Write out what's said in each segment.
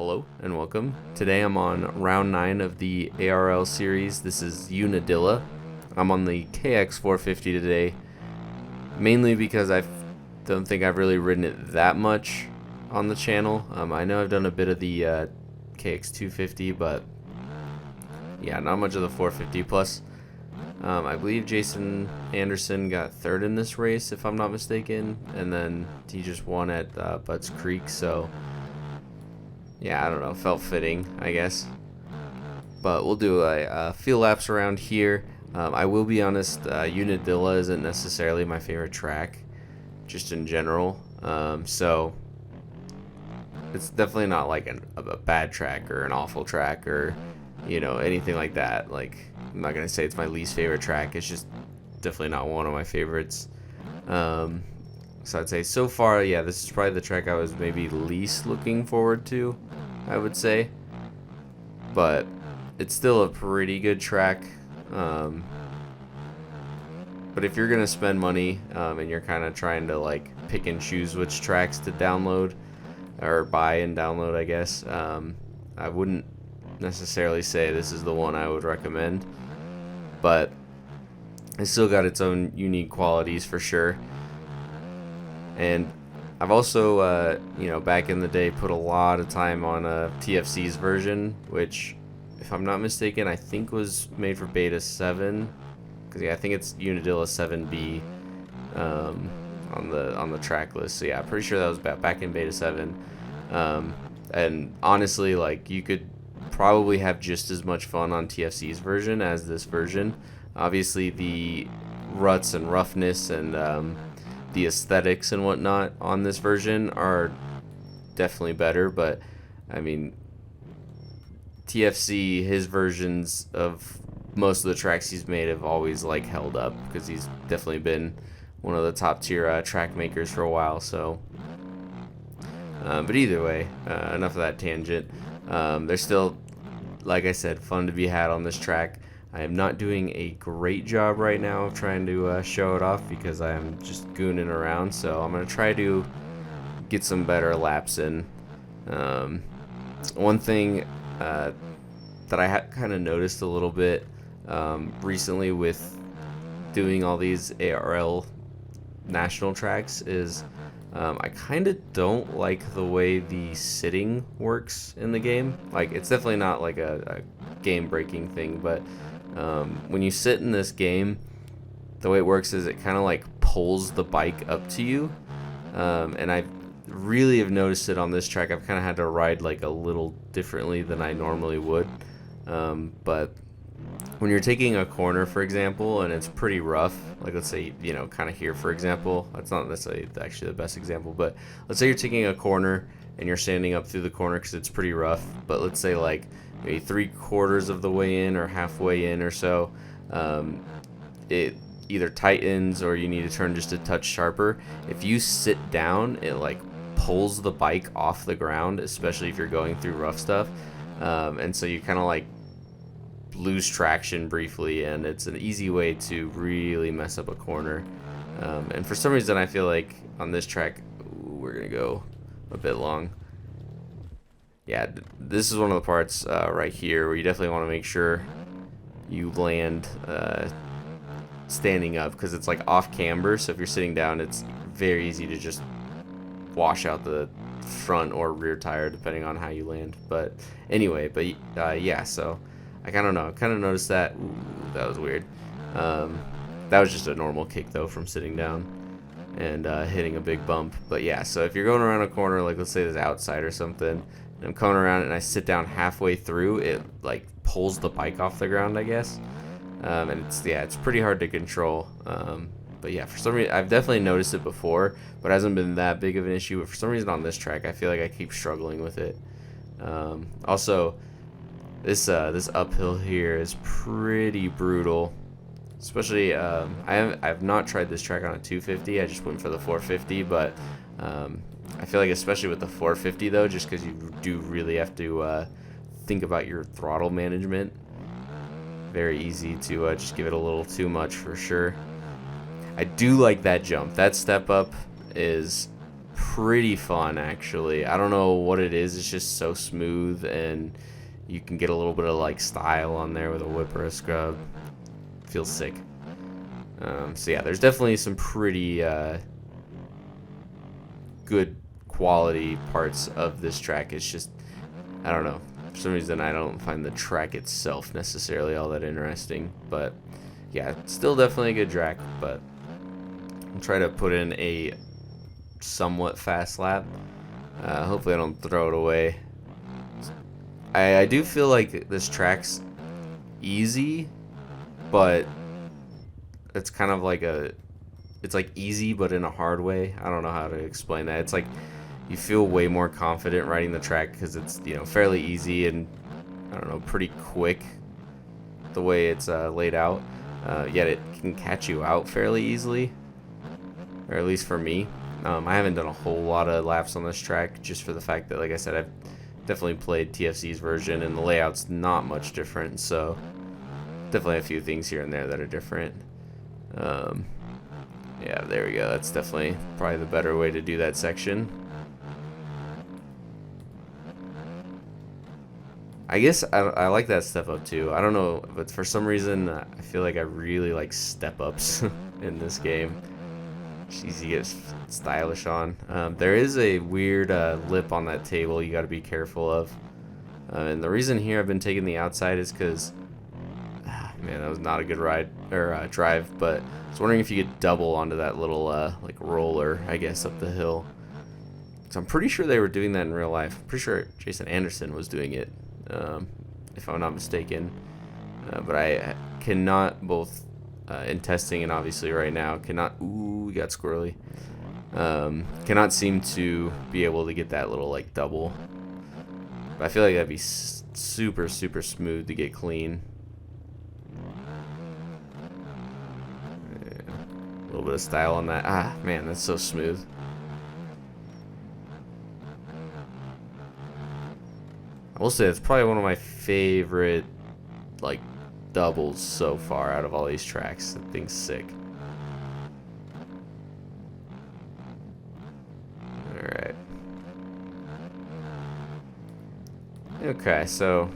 Hello and welcome. Today I'm on round 9 of the ARL series. This is Unadilla. I'm on the KX 450 today, mainly because I don't think I've really ridden it that much on the channel. I know I've done a bit of the KX 250, but yeah, not much of the 450 plus. I believe Jason Anderson got third in this race, if I'm not mistaken, and then he just won at Butts Creek, so yeah, I don't know, felt fitting, I guess. But we'll do a few laps around here. I will be honest, Unadilla isn't necessarily my favorite track, just in general. So it's definitely not like a bad track or an awful track or, you know, anything like that. Like, I'm not going to say it's my least favorite track. It's just definitely not one of my favorites. So I'd say so far, yeah, this is probably the track I was maybe least looking forward to, I would say. But it's still a pretty good track. But if you're going to spend money and you're kind of trying to like pick and choose which tracks to download or buy and download, I guess, I wouldn't necessarily say this is the one I would recommend. But it's still got its own unique qualities for sure. And I've also, you know, back in the day put a lot of time on TFC's version, which, if I'm not mistaken, I think was made for Beta 7. Because yeah, I think it's Unadilla 7B on the track list. So yeah, I'm pretty sure that was back in Beta 7. And honestly, like, you could probably have just as much fun on TFC's version as this version. Obviously, the ruts and roughness and the aesthetics and whatnot on this version are definitely better, but I mean, TFC, his versions of most of the tracks he's made have always like held up because he's definitely been one of the top tier track makers for a while. So but either way, enough of that tangent. There's still, like I said, fun to be had on this track. I am not doing a great job right now of trying to show it off because I am just gooning around. So I'm going to try to get some better laps in. One thing that I kind of noticed a little bit recently with doing all these ARL national tracks is I kind of don't like the way the sitting works in the game. Like, it's definitely not like a game-breaking thing, but when you sit in this game, the way it works is it kind of like pulls the bike up to you, and I really have noticed it on this track. I've kind of had to ride like a little differently than I normally would, but when you're taking a corner, for example, and it's pretty rough, like let's say, you know, kind of here, for example, that's not necessarily actually the best example, but let's say you're taking a corner and you're standing up through the corner because it's pretty rough, but let's say like maybe 3/4 of the way in or halfway in or so, it either tightens or you need to turn just a touch sharper. If you sit down, it like pulls the bike off the ground, especially if you're going through rough stuff, and so you kind of like lose traction briefly, and it's an easy way to really mess up a corner. And for some reason I feel like on this track, we're gonna go a bit long. Yeah, this is one of the parts right here where you definitely want to make sure you land standing up, because it's like off camber, so if you're sitting down it's very easy to just wash out the front or rear tire depending on how you land. But anyway, yeah, so I kind of noticed that. Ooh, that was weird. That was just a normal kick though from sitting down and hitting a big bump. But yeah, so if you're going around a corner, like let's say there's outside or something, and I'm coming around and I sit down halfway through, it like pulls the bike off the ground, I guess. And it's pretty hard to control. But yeah, for some reason I've definitely noticed it before, but it hasn't been that big of an issue. But for some reason on this track, I feel like I keep struggling with it. Also, this uphill here is pretty brutal, especially I've not tried this track on a 250. I just went for the 450, but I feel like especially with the 450 though, just because you do really have to think about your throttle management. Very easy to just give it a little too much for sure. I do like that jump. That step up is pretty fun, actually. I don't know what it is. It's just so smooth, and you can get a little bit of like style on there with a whip or a scrub. Feels sick. So yeah, there's definitely some pretty good quality parts of this track. It's just, I don't know, for some reason I don't find the track itself necessarily all that interesting. But yeah, still definitely a good track. But I'll try to put in a somewhat fast lap. Hopefully I don't throw it away. I do feel like this track's easy, but it's kind of like it's like easy but in a hard way. I don't know how to explain that. It's like you feel way more confident riding the track because it's, you know, fairly easy and, I don't know, pretty quick the way it's laid out. Yet it can catch you out fairly easily, or at least for me. I haven't done a whole lot of laps on this track just for the fact that, like I said, I've definitely played TFC's version and the layout's not much different, so definitely a few things here and there that are different. Yeah, there we go. That's definitely probably the better way to do that section. I guess I like that step up too. I don't know, but for some reason I feel like I really like step ups in this game. It's easy to get stylish on. There is a weird lip on that table you got to be careful of. And the reason here I've been taking the outside is because, man, that was not a good ride or drive. But I was wondering if you could double onto that little like roller, I guess, up the hill. So I'm pretty sure they were doing that in real life. I'm pretty sure Jason Anderson was doing it, if I'm not mistaken. But I cannot both. In testing and obviously right now cannot, ooh, we got squirrely, cannot seem to be able to get that little like double, but I feel like that'd be super smooth to get clean. Yeah, a little bit of style on that. Ah, man, that's so smooth. I will say it's probably one of my favorite like doubles so far out of all these tracks. That thing's sick. Alright. Okay, so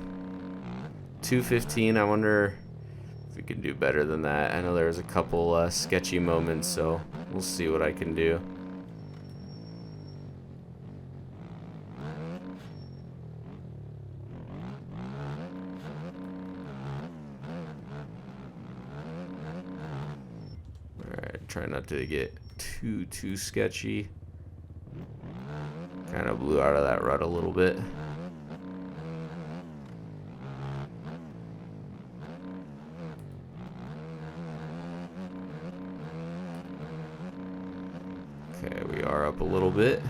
2:15. I wonder if we can do better than that. I know there was a couple sketchy moments, so we'll see what I can do. Try not to get too sketchy. Kind of blew out of that rut a little bit. Okay, we are up a little bit.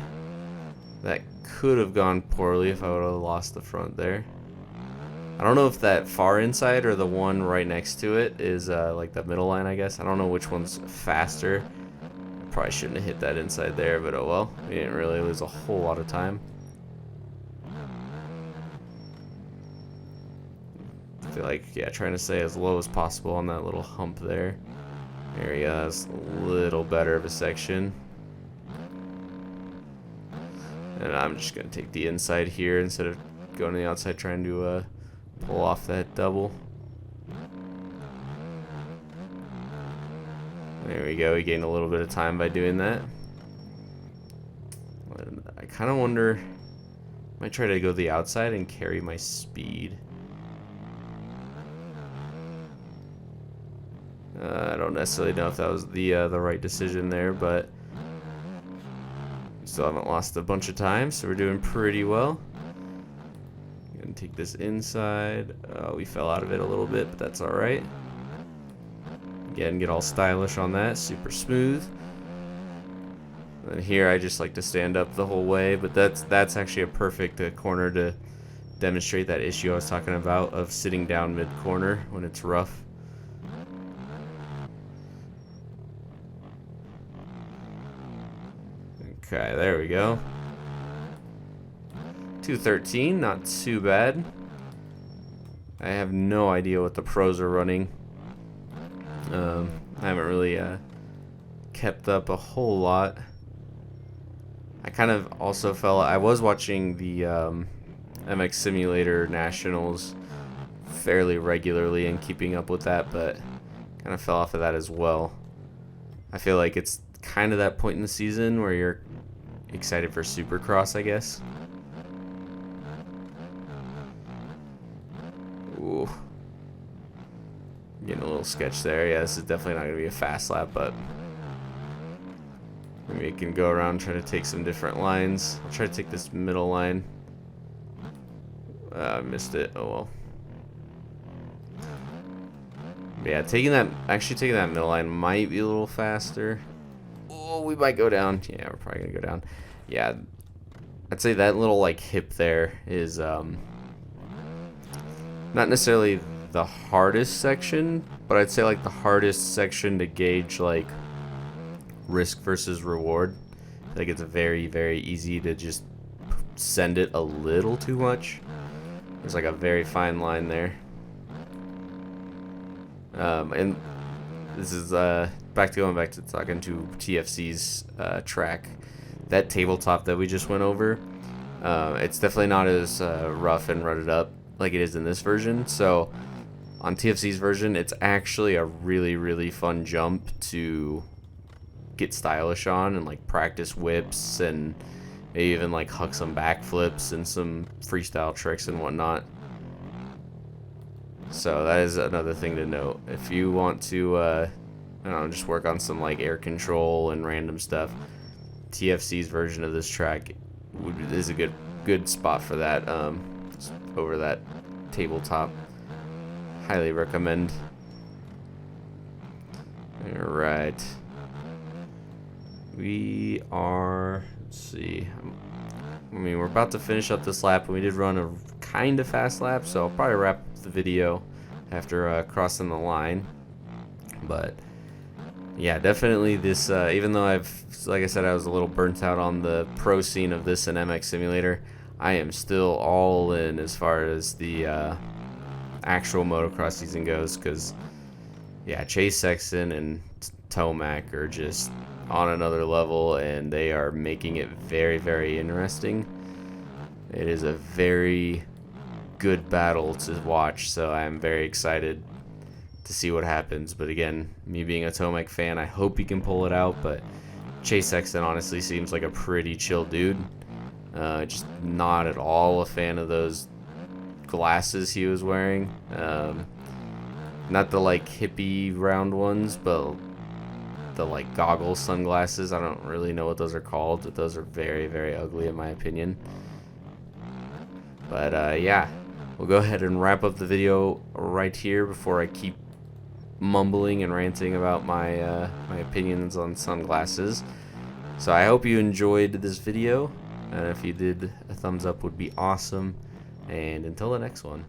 That could have gone poorly if I would have lost the front there. I don't know if that far inside or the one right next to it is like the middle line, I guess. I don't know which one's faster. Probably shouldn't have hit that inside there, but oh well. We didn't really lose a whole lot of time. I feel like, yeah, trying to stay as low as possible on that little hump there. There we go. That's a little better of a section. And I'm just going to take the inside here instead of going to the outside trying to pull off that double. There we go. We gained a little bit of time by doing that. I kind of wonder, I might try to go the outside and carry my speed. I don't necessarily know if that was the right decision there, but we still haven't lost a bunch of time, so we're doing pretty well. Gonna take this inside. We fell out of it a little bit, but that's all right. Again, get all stylish on that, super smooth. And here I just like to stand up the whole way, but that's actually a perfect corner to demonstrate that issue I was talking about of sitting down mid-corner when it's rough. Okay, there we go. 2:13, not too bad. I have no idea what the pros are running. I haven't really kept up a whole lot. I kind of also I was watching the MX Simulator Nationals fairly regularly and keeping up with that, but kind of fell off of that as well. I feel like it's kind of that point in the season where you're excited for Supercross, I guess. Ooh. Getting a little sketch there. Yeah, this is definitely not going to be a fast lap, but maybe it can go around, try to take some different lines. I'll try to take this middle line. I missed it. Oh well. But yeah, actually taking that middle line might be a little faster. Oh, we might go down. Yeah, we're probably gonna go down. Yeah, I'd say that little like hip there is not necessarily the hardest section, but I'd say like the hardest section to gauge like risk versus reward. Like it's very, very easy to just send it a little too much. There's like a very fine line there. And this is going back to talking to TFC's track. That tabletop that we just went over, it's definitely not as rough and rutted up like it is in this version. So on TFC's version, it's actually a really, really fun jump to get stylish on and like practice whips and maybe even like huck some backflips and some freestyle tricks and whatnot. So that is another thing to note. If you want to, I don't know, just work on some like air control and random stuff, TFC's version of this track is a good spot for that. Over that tabletop, highly recommend. All right, we are. Let's see. I mean, we're about to finish up this lap, and we did run a kind of fast lap, so I'll probably wrap up the video after crossing the line. But yeah, definitely this. Even though like I said, I was a little burnt out on the pro scene of this and MX Simulator, I am still all in as far as the actual motocross season goes. Because yeah, Chase Sexton and Tomac are just on another level, and they are making it very, very interesting. It is a very good battle to watch, so I'm very excited to see what happens. But again, me being a Tomac fan, I hope he can pull it out, but Chase Sexton honestly seems like a pretty chill dude. Just not at all a fan of those glasses he was wearing. Not the like hippie round ones, but the like goggles, sunglasses. I don't really know what those are called, but those are very, very ugly in my opinion. But yeah, we'll go ahead and wrap up the video right here before I keep mumbling and ranting about my my opinions on sunglasses. So I hope you enjoyed this video, and if you did, a thumbs up would be awesome. And until the next one.